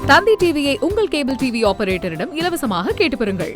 தந்தி டிவியை உங்கள் cable TV ஆபரேட்டரிடம் இலவசமாக கேட்டு பெறுங்கள்.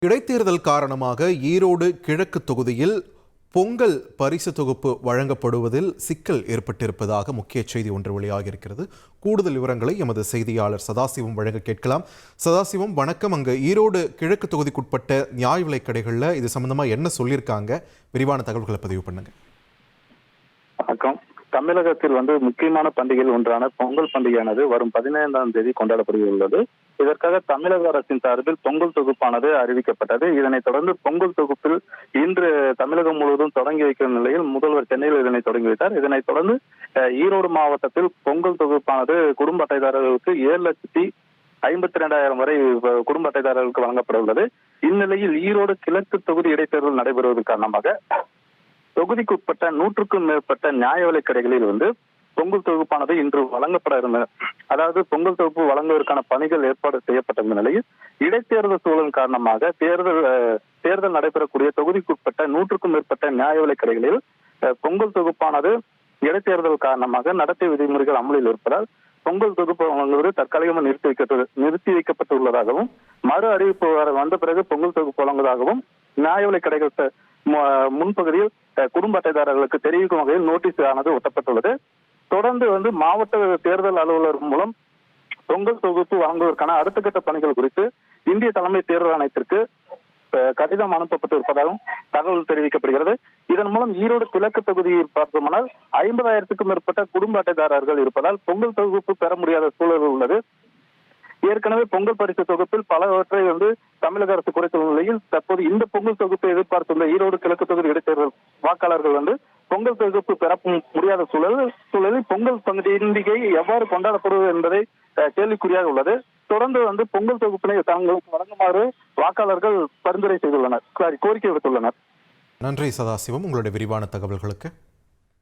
இடைத்தேர்தல் காரணமாக ஈரோடு கிழக்கு தொகுதியில் பொங்கல் பரிசு தொகுப்பு வழங்கப்படுவதில் சிக்கல் ஏற்பட்டிருப்பதாக முக்கிய செய்தி ஒன்று வெளியாகியிருக்கிறது. கூடுதல் விவரங்களை எமது செய்தியாளர் சதாசிவம் வழங்க கேட்கலாம். சதாசிவம், வணக்கம். அங்கு ஈரோடு கிழக்கு தொகுதிக்குட்பட்ட நியாய விலைக் கடைகளில் இது சம்பந்தமா என்ன சொல்லியிருக்காங்க? விரிவான தகவல்களை பதிவு பண்ணுங்க. வணக்கம். தமிழகத்தில் முக்கியமான பண்டிகைகள் ஒன்றான பொங்கல் பண்டிகையானது வரும் 15ஆம் தேதி கொண்டாடப்படுகிறது. இதற்காக தமிழக அரசின் சார்பில் பொங்கல் தொகுப்பானது அறிவிக்கப்பட்டது. இதனைத் தொடர்ந்து பொங்கல் தொகுப்பில் இன்று தமிழகம் முழுவதும் தொடங்கி வைக்கும் நிலையில் முதல்வர் சென்னையில் இதனை தொடங்கி வைத்தார். இதனைத் தொடர்ந்து ஈரோடு மாவட்டத்தில் பொங்கல் தொகுப்பானது குடும்ப அட்டைதாரர்களுக்கு 7,52,000 வரை குடும்ப அட்டைதாரர்களுக்கு வழங்கப்பட உள்ளது. இந்நிலையில் ஈரோடு கிழக்கு தொகுதி இடைத்தேர்தல் நடைபெறுவது காரணமாக தொகுதிக்கு உட்பட்ட 100க்கும் மேற்பட்ட நியாய விலைக் கடைகளில் பொங்கல் தொகுப்பானது இன்று வழங்கப்பட இருந்தது. அதாவது பொங்கல் தொகுப்பு வழங்குவதற்கான பணிகள் ஏற்பாடு செய்யப்பட்ட நிலையில் இடைத்தேர்தல் சூழல் காரணமாக தேர்தல் நடைபெறக்கூடிய தொகுதிக்குட்பட்ட 100க்கும் மேற்பட்ட நியாய விலைக் கடைகளில் பொங்கல் தொகுப்பானது இடைத்தேர்தல் காரணமாக நடத்தை விதிமுறைகள் அமலில் இருப்பதால் பொங்கல் தொகுப்பு வழங்குவது தற்காலிகமாக நிறுத்தி வைக்கப்பட்டுள்ளதாகவும் மறு அறிவிப்பு வந்த பிறகு பொங்கல் தொகுப்பு வழங்குவதாகவும் நியாய விலைக் கடைகள் முன்பகுதியில் குடும்ப அட்டைதாரர்களுக்கு தெரிவிக்கும் வகையில் நோட்டீஸ் ஆனது ஒட்டப்பட்டுள்ளது. தொடர்ந்து மாவட்ட தேர்தல் அலுவலர் மூலம் பொங்கல் தொகுப்பு வழங்குவதற்கான அடுத்த கட்ட பணிகள் குறித்து இந்திய தலைமை தேர்தல் ஆணையத்திற்கு கடிதம் அனுப்பப்பட்டு இருப்பதாகவும் தகவல் தெரிவிக்கப்படுகிறது. இதன் மூலம் ஈரோடு கிழக்கு தொகுதியில் பார்த்தோம்னால் 50,000க்கும் மேற்பட்ட குடும்ப அட்டைதாரர்கள் இருப்பதால் பொங்கல் தொகுப்பு பெற முடியாத சூழல் உள்ளது. ஏற்கனவே பொங்கல் பரிசு தொகுப்பில் பலவற்றை தமிழக அரசு குறைத்துள்ள நிலையில் தற்போது இந்த பொங்கல் தொகுப்பை எதிர்பார்த்துள்ள ஈரோடு கிழக்கு தொகுதி இடைத்தேர்தல் வாக்காளர்கள் பொங்கல் தொகுப்பு பெற முடியாத சூழலில் பொங்கல் பண்டிகை எவ்வாறு கொண்டாடப்படுவது என்பதை கேள்விக்குறியாக உள்ளது. தொடர்ந்து பொங்கல் தொகுப்பினை தங்களுக்கு வழங்குமாறு வாக்காளர்கள் கோரிக்கை விடுத்துள்ளனர். நன்றி சதாசிவம், உங்களுடைய விரிவான தகவல்களுக்கு.